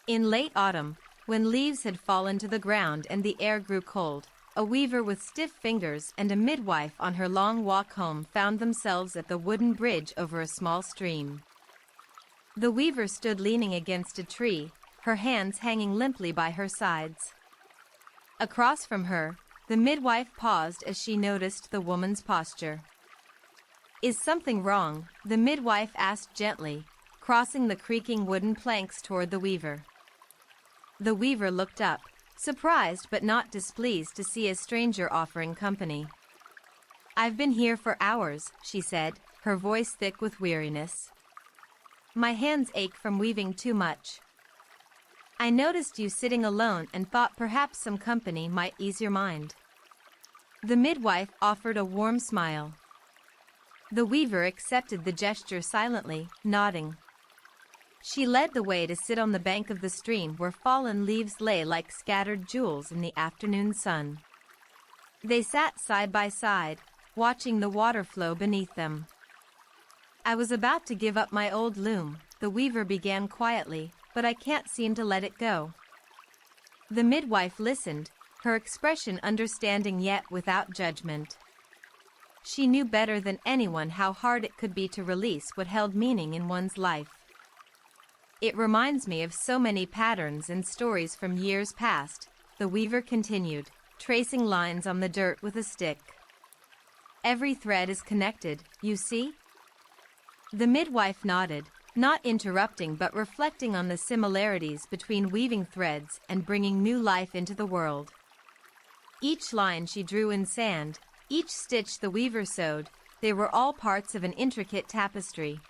In late autumn, when leaves had fallen to the ground and the air grew cold, a weaver with stiff fingers and a midwife on her long walk home found themselves at the wooden bridge over a small stream. The weaver stood leaning against a tree, her hands hanging limply by her sides. Across from her, the midwife paused as she noticed the woman's posture. "Is something wrong?" the midwife asked gently, crossing the creaking wooden planks toward the weaver. The weaver looked up, surprised but not displeased to see a stranger offering company. "I've been here for hours," she said, her voice thick with weariness. "My hands ache from weaving too much. I noticed you sitting alone and thought perhaps some company might ease your mind." The midwife offered a warm smile. The weaver accepted the gesture silently, nodding. She led the way to sit on the bank of the stream where fallen leaves lay like scattered jewels in the afternoon sun. They sat side by side, watching the water flow beneath them. "I was about to give up my old loom," the weaver began quietly, "but I can't seem to let it go." The midwife listened, her expression understanding yet without judgment. She knew better than anyone how hard it could be to release what held meaning in one's life. "It reminds me of so many patterns and stories from years past," the weaver continued, tracing lines on the dirt with a stick. "Every thread is connected, you see?" The midwife nodded, not interrupting but reflecting on the similarities between weaving threads and bringing new life into the world. Each line she drew in sand, each stitch the weaver sewed, they were all parts of an intricate tapestry.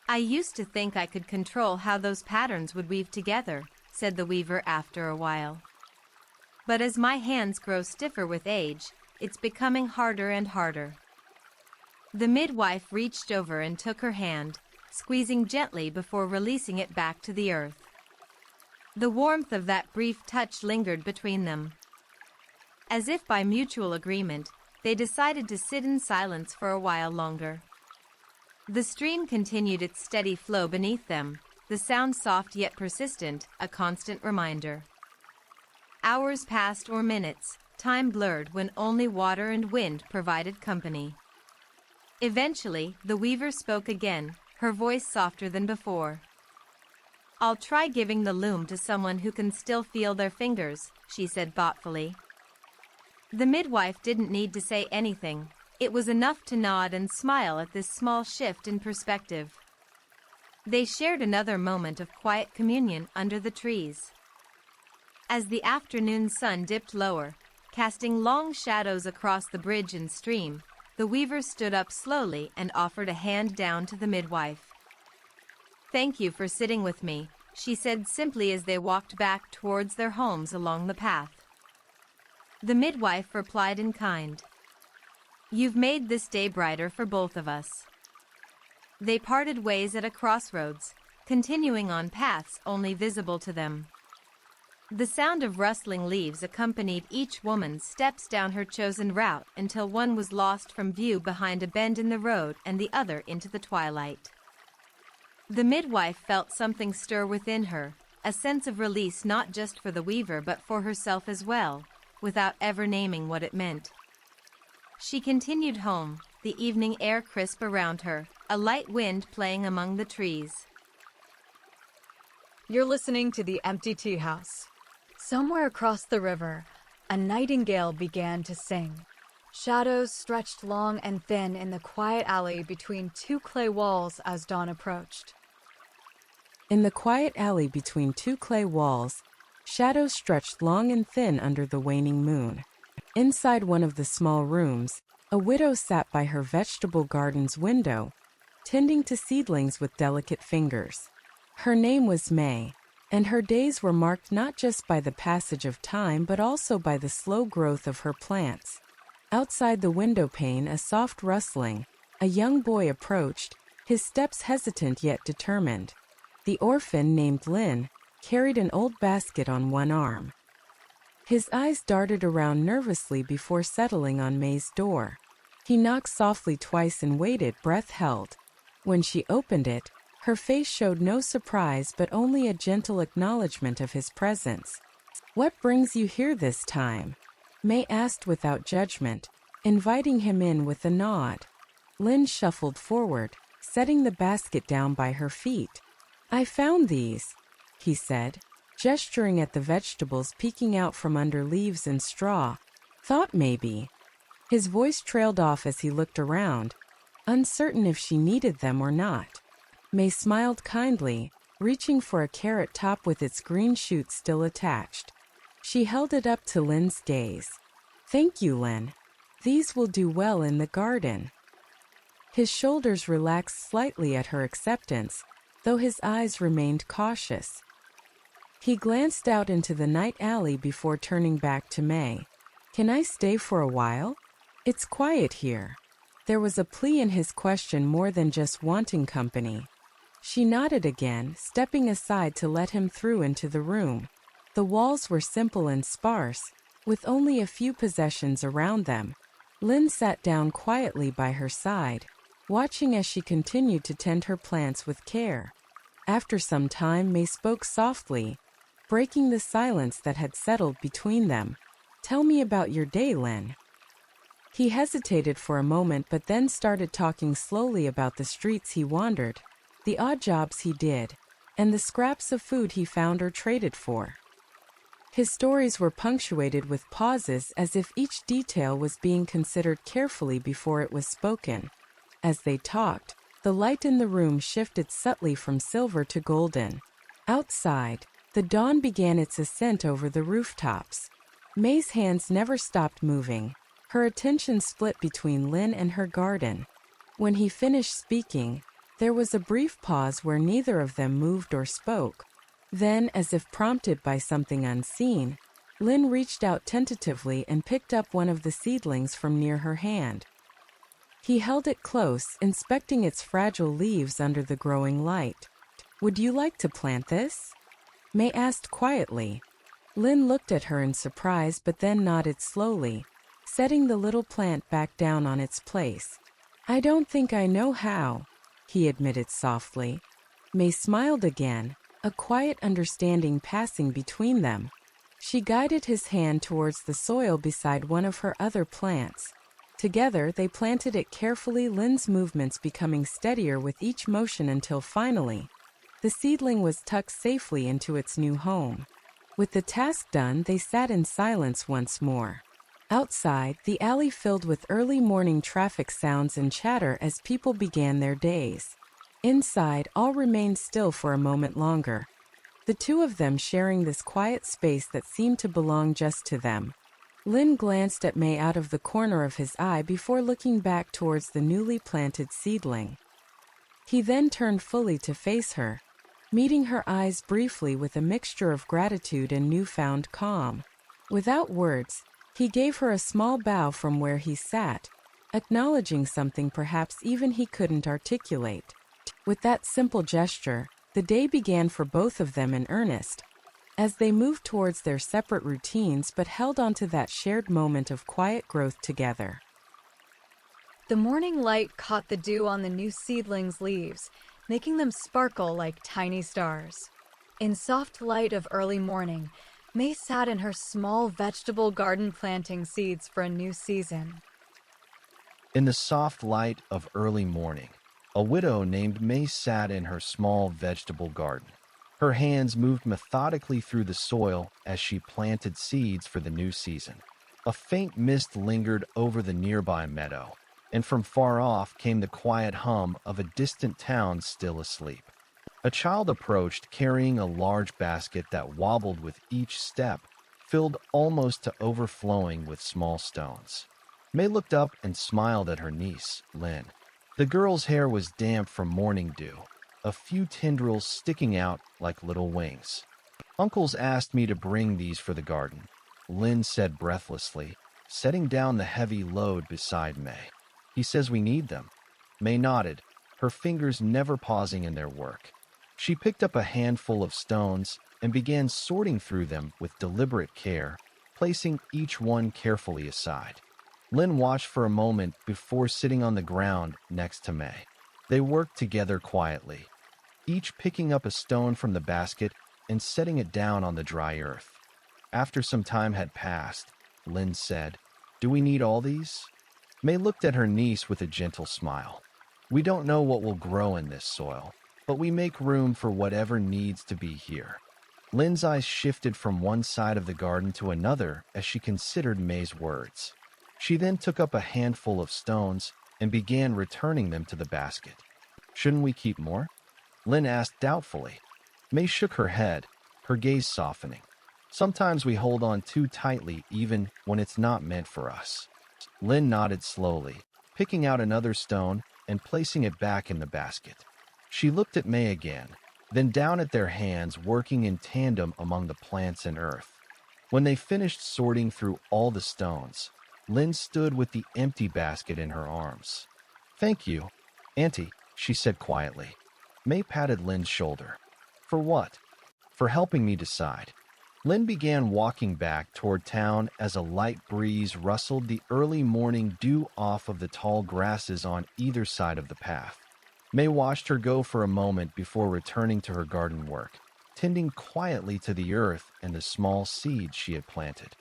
"I used to think I could control how those patterns would weave together," said the weaver after a while. "But as my hands grow stiffer with age, it's becoming harder and harder." The midwife reached over and took her hand, squeezing gently before releasing it back to the earth. The warmth of that brief touch lingered between them. As if by mutual agreement, they decided to sit in silence for a while longer. The stream continued its steady flow beneath them, the sound soft yet persistent, a constant reminder. Hours passed or minutes, time blurred when only water and wind provided company. Eventually, the weaver spoke again, her voice softer than before. "I'll try giving the loom to someone who can still feel their fingers," she said thoughtfully. The midwife didn't need to say anything. It was enough to nod and smile at this small shift in perspective. They shared another moment of quiet communion under the trees. As the afternoon sun dipped lower, casting long shadows across the bridge and stream, the weaver stood up slowly and offered a hand down to the midwife. "Thank you for sitting with me," she said simply as they walked back towards their homes along the path. The midwife replied in kind. "You've made this day brighter for both of us." They parted ways at a crossroads, continuing on paths only visible to them. The sound of rustling leaves accompanied each woman's steps down her chosen route until one was lost from view behind a bend in the road and the other into the twilight. The midwife felt something stir within her, a sense of release not just for the weaver but for herself as well, without ever naming what it meant. She continued home, the evening air crisp around her, a light wind playing among the trees. You're listening to the Empty Teahouse. Somewhere across the river, a nightingale began to sing. Shadows stretched long and thin in the quiet alley between two clay walls as dawn approached. In the quiet alley between two clay walls, shadows stretched long and thin under the waning moon. Inside one of the small rooms, a widow sat by her vegetable garden's window, tending to seedlings with delicate fingers. Her name was May, and her days were marked not just by the passage of time but also by the slow growth of her plants. Outside the window pane, a soft rustling. A young boy approached, his steps hesitant yet determined. The orphan, named Lynn, carried an old basket on one arm. His eyes darted around nervously before settling on May's door. He knocked softly twice and waited, breath held. When she opened it, Her face showed no surprise but only a gentle acknowledgement of his presence. "What brings you here this time?" May asked without judgment, inviting him in with a nod. Lynn shuffled forward, setting the basket down by her feet. "I found these," he said, gesturing at the vegetables peeking out from under leaves and straw. "Thought maybe." His voice trailed off as he looked around, uncertain if she needed them or not. May smiled kindly, reaching for a carrot top with its green shoots still attached. She held it up to Lynn's gaze. "Thank you, Lynn. These will do well in the garden." His shoulders relaxed slightly at her acceptance, though his eyes remained cautious. He glanced out into the night alley before turning back to May. "Can I stay for a while? It's quiet here." There was a plea in his question more than just wanting company. She nodded again, stepping aside to let him through into the room. The walls were simple and sparse, with only a few possessions around them. Lynn sat down quietly by her side, watching as she continued to tend her plants with care. After some time, May spoke softly, breaking the silence that had settled between them. "Tell me about your day, Lynn." He hesitated for a moment but then started talking slowly about the streets he wandered, the odd jobs he did, and the scraps of food he found or traded for. His stories were punctuated with pauses as if each detail was being considered carefully before it was spoken. As they talked, the light in the room shifted subtly from silver to golden. Outside, the dawn began its ascent over the rooftops. May's hands never stopped moving, her attention split between Lynn and her garden. When he finished speaking, there was a brief pause where neither of them moved or spoke. Then, as if prompted by something unseen, Lynn reached out tentatively and picked up one of the seedlings from near her hand. He held it close, inspecting its fragile leaves under the growing light. "Would you like to plant this?" May asked quietly. Lynn looked at her in surprise but then nodded slowly, setting the little plant back down on its place. "I don't think I know how," he admitted softly. May smiled again, a quiet understanding passing between them. She guided his hand towards the soil beside one of her other plants. Together they planted it carefully, Lynn's movements becoming steadier with each motion until finally, the seedling was tucked safely into its new home. With the task done, they sat in silence once more. Outside, the alley filled with early morning traffic sounds and chatter as people began their days. Inside, all remained still for a moment longer, the two of them sharing this quiet space that seemed to belong just to them. Lynn glanced at May out of the corner of his eye before looking back towards the newly planted seedling. He then turned fully to face her, meeting her eyes briefly with a mixture of gratitude and newfound calm. Without words, he gave her a small bow from where he sat, acknowledging something perhaps even he couldn't articulate. With that simple gesture, the day began for both of them in earnest, as they moved towards their separate routines but held on to that shared moment of quiet growth together. The morning light caught the dew on the new seedlings' leaves, making them sparkle like tiny stars. In soft light of early morning, May sat in her small vegetable garden planting seeds for a new season. In the soft light of early morning, a widow named May sat in her small vegetable garden. Her hands moved methodically through the soil as she planted seeds for the new season. A faint mist lingered over the nearby meadow, and from far off came the quiet hum of a distant town still asleep. A child approached carrying a large basket that wobbled with each step, filled almost to overflowing with small stones. May looked up and smiled at her niece, Lynn. The girl's hair was damp from morning dew, a few tendrils sticking out like little wings. "Uncle's asked me to bring these for the garden," Lynn said breathlessly, setting down the heavy load beside May. "He says we need them." May nodded, her fingers never pausing in their work. She picked up a handful of stones and began sorting through them with deliberate care, placing each one carefully aside. Lynn watched for a moment before sitting on the ground next to May. They worked together quietly, each picking up a stone from the basket and setting it down on the dry earth. After some time had passed, Lynn said, "Do we need all these?" May looked at her niece with a gentle smile. "We don't know what will grow in this soil, but we make room for whatever needs to be here." Lynn's eyes shifted from one side of the garden to another as she considered May's words. She then took up a handful of stones and began returning them to the basket. "Shouldn't we keep more?" Lynn asked doubtfully. May shook her head, her gaze softening. "Sometimes we hold on too tightly even when it's not meant for us." Lynn nodded slowly, picking out another stone and placing it back in the basket. She looked at May again, then down at their hands working in tandem among the plants and earth. When they finished sorting through all the stones, Lynn stood with the empty basket in her arms. "Thank you, Auntie," she said quietly. May patted Lynn's shoulder. "For what?" "For helping me decide." Lynn began walking back toward town as a light breeze rustled the early morning dew off of the tall grasses on either side of the path. May watched her go for a moment before returning to her garden work, tending quietly to the earth and the small seeds she had planted.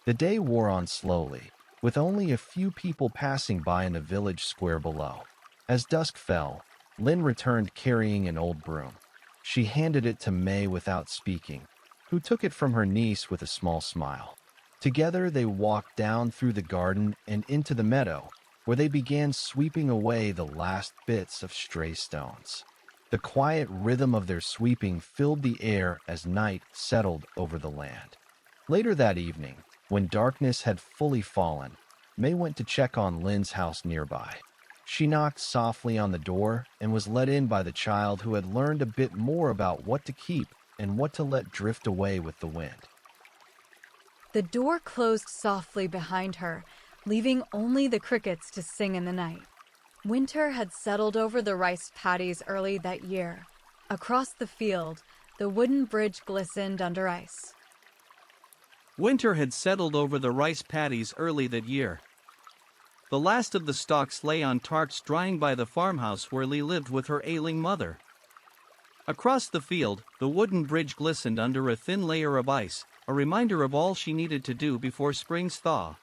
The day wore on slowly, with only a few people passing by in the village square below. As dusk fell, Lynn returned carrying an old broom. She handed it to May without speaking, who took it from her niece with a small smile. Together they walked down through the garden and into the meadow, where they began sweeping away the last bits of stray stones. The quiet rhythm of their sweeping filled the air as night settled over the land. Later that evening, when darkness had fully fallen, May went to check on Lynn's house nearby. She knocked softly on the door and was let in by the child who had learned a bit more about what to keep and what to let drift away with the wind. The door closed softly behind her, leaving only the crickets to sing in the night. Winter had settled over the rice paddies early that year. Across the field, the wooden bridge glistened under ice. Winter had settled over the rice paddies early that year. The last of the stalks lay on tarts drying by the farmhouse where Lee lived with her ailing mother. Across the field, the wooden bridge glistened under a thin layer of ice, a reminder of all she needed to do before spring's thaw.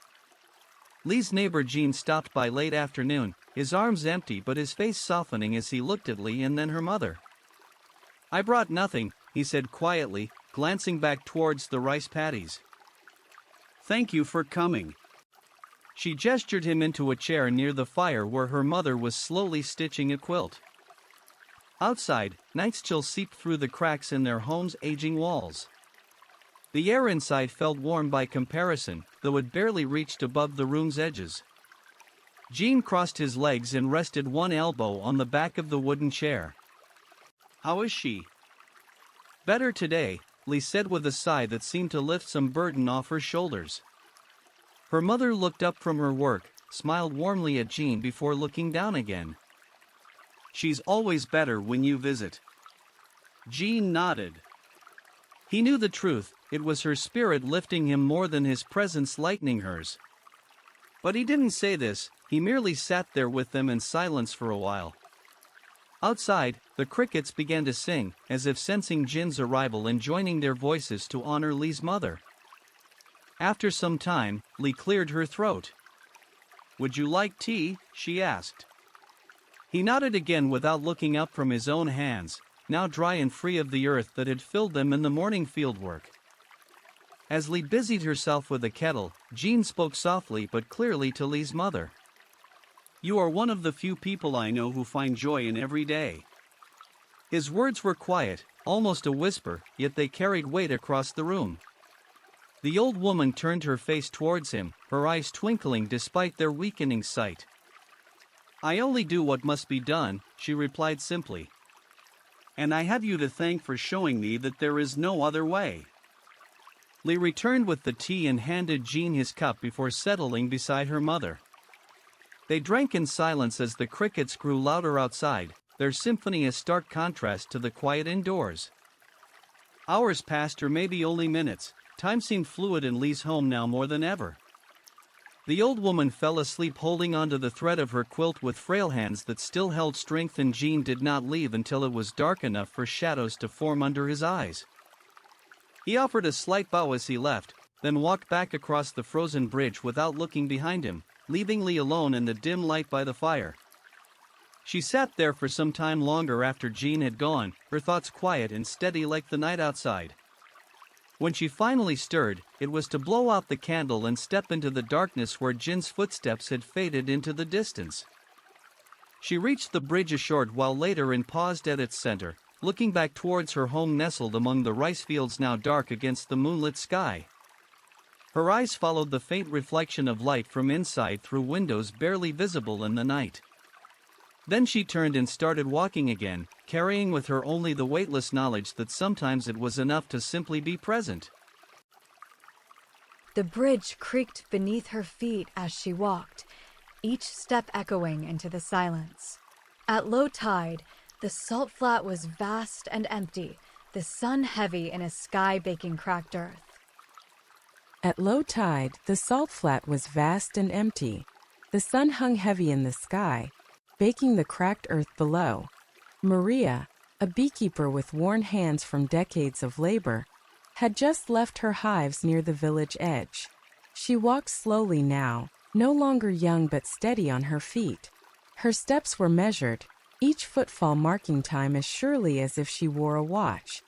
Lee's neighbor Jean stopped by late afternoon, his arms empty but his face softening as he looked at Lee and then her mother. "I brought nothing," he said quietly, glancing back towards the rice paddies. "Thank you for coming." She gestured him into a chair near the fire where her mother was slowly stitching a quilt. Outside, night's chill seeped through the cracks in their home's aging walls. The air inside felt warm by comparison, though it barely reached above the room's edges. Jean crossed his legs and rested one elbow on the back of the wooden chair. "How is she?" "Better today," Lee said with a sigh that seemed to lift some burden off her shoulders. Her mother looked up from her work, smiled warmly at Jean before looking down again. "She's always better when you visit." Jean nodded. He knew the truth, it was her spirit lifting him more than his presence lightening hers. But he didn't say this, he merely sat there with them in silence for a while. Outside, the crickets began to sing, as if sensing Jin's arrival and joining their voices to honor Lee's mother. After some time, Lee cleared her throat. "Would you like tea?" she asked. He nodded again without looking up from his own hands, now dry and free of the earth that had filled them in the morning fieldwork. As Lee busied herself with the kettle, Jean spoke softly but clearly to Lee's mother. "You are one of the few people I know who find joy in every day." His words were quiet, almost a whisper, yet they carried weight across the room. The old woman turned her face towards him, her eyes twinkling despite their weakening sight. "I only do what must be done," she replied simply. "And I have you to thank for showing me that there is no other way." Lee returned with the tea and handed Jean his cup before settling beside her mother. They drank in silence as the crickets grew louder outside, their symphony a stark contrast to the quiet indoors. Hours passed, or maybe only minutes. Time seemed fluid in Lee's home now more than ever. The old woman fell asleep holding onto the thread of her quilt with frail hands that still held strength, and Jean did not leave until it was dark enough for shadows to form under his eyes. He offered a slight bow as he left, then walked back across the frozen bridge without looking behind him, leaving Lee alone in the dim light by the fire. She sat there for some time longer after Jean had gone, her thoughts quiet and steady like the night outside. When she finally stirred, it was to blow out the candle and step into the darkness where Jin's footsteps had faded into the distance. She reached the bridge a short while later and paused at its center, looking back towards her home nestled among the rice fields now dark against the moonlit sky. Her eyes followed the faint reflection of light from inside through windows barely visible in the night. Then she turned and started walking again, carrying with her only the weightless knowledge that sometimes it was enough to simply be present. The bridge creaked beneath her feet as she walked, each step echoing into the silence. At low tide, the salt flat was vast and empty, the sun heavy in a sky baking cracked earth. At low tide, the salt flat was vast and empty. The sun hung heavy in the sky, baking the cracked earth below. Maria, a beekeeper with worn hands from decades of labor, had just left her hives near the village edge. She walked slowly now, no longer young but steady on her feet. Her steps were measured, each footfall marking time as surely as if she wore a watch.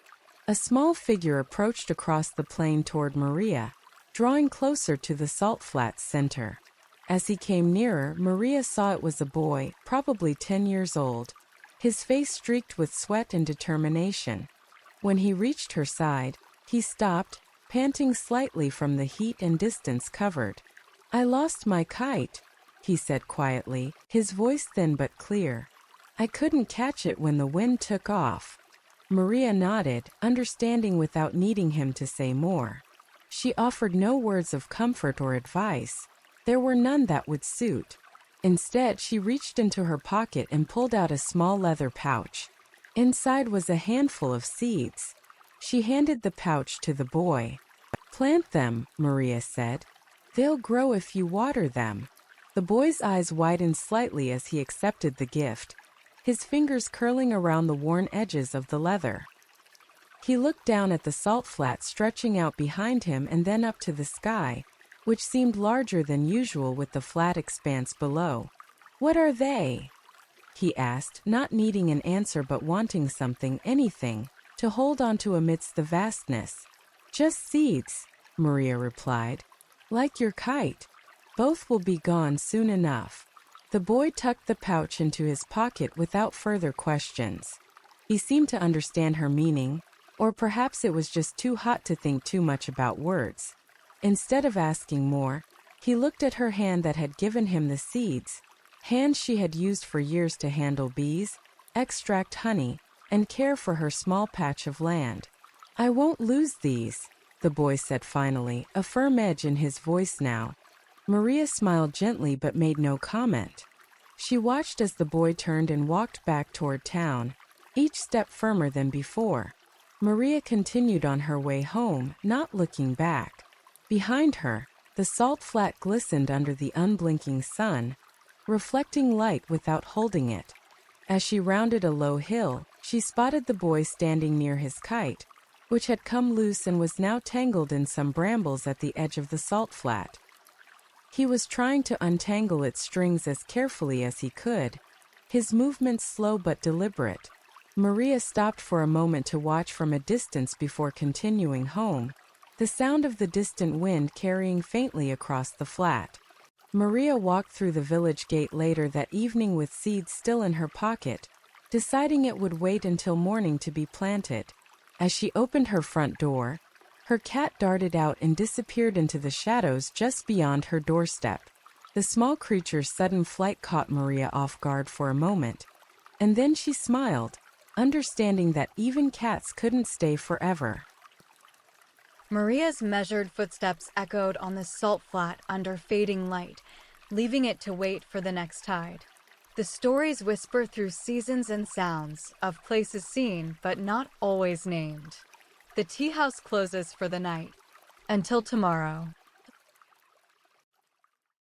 A small figure approached across the plain toward Maria, drawing closer to the salt flat's center. As he came nearer, Maria saw it was a boy, probably 10 years old, his face streaked with sweat and determination. When he reached her side, he stopped, panting slightly from the heat and distance covered. "I lost my kite," he said quietly, his voice thin but clear. "I couldn't catch it when the wind took off." Maria nodded, understanding without needing him to say more. She offered no words of comfort or advice. There were none that would suit. Instead, she reached into her pocket and pulled out a small leather pouch. Inside was a handful of seeds. She handed the pouch to the boy. "Plant them," Maria said. "They'll grow if you water them." The boy's eyes widened slightly as he accepted the gift, his fingers curling around the worn edges of the leather. He looked down at the salt flat stretching out behind him and then up to the sky, which seemed larger than usual with the flat expanse below. "What are they?" he asked, not needing an answer but wanting something, anything, to hold on to amidst the vastness. "Just seeds," Maria replied. "Like your kite. Both will be gone soon enough." The boy tucked the pouch into his pocket without further questions. He seemed to understand her meaning, or perhaps it was just too hot to think too much about words. Instead of asking more, he looked at her hand that had given him the seeds, hands she had used for years to handle bees, extract honey, and care for her small patch of land. "I won't lose these," the boy said finally, a firm edge in his voice now. Maria smiled gently but made no comment. She watched as the boy turned and walked back toward town, each step firmer than before. Maria continued on her way home, not looking back. Behind her, the salt flat glistened under the unblinking sun, reflecting light without holding it. As she rounded a low hill, she spotted the boy standing near his kite, which had come loose and was now tangled in some brambles at the edge of the salt flat. He was trying to untangle its strings as carefully as he could, his movements slow but deliberate. Maria stopped for a moment to watch from a distance before continuing home, the sound of the distant wind carrying faintly across the flat. Maria walked through the village gate later that evening with seeds still in her pocket, deciding it would wait until morning to be planted. As she opened her front door, her cat darted out and disappeared into the shadows just beyond her doorstep. The small creature's sudden flight caught Maria off guard for a moment, and then she smiled, understanding that even cats couldn't stay forever. Maria's measured footsteps echoed on the salt flat under fading light, leaving it to wait for the next tide. The stories whisper through seasons and sounds of places seen but not always named. The tea house closes for the night. Until tomorrow.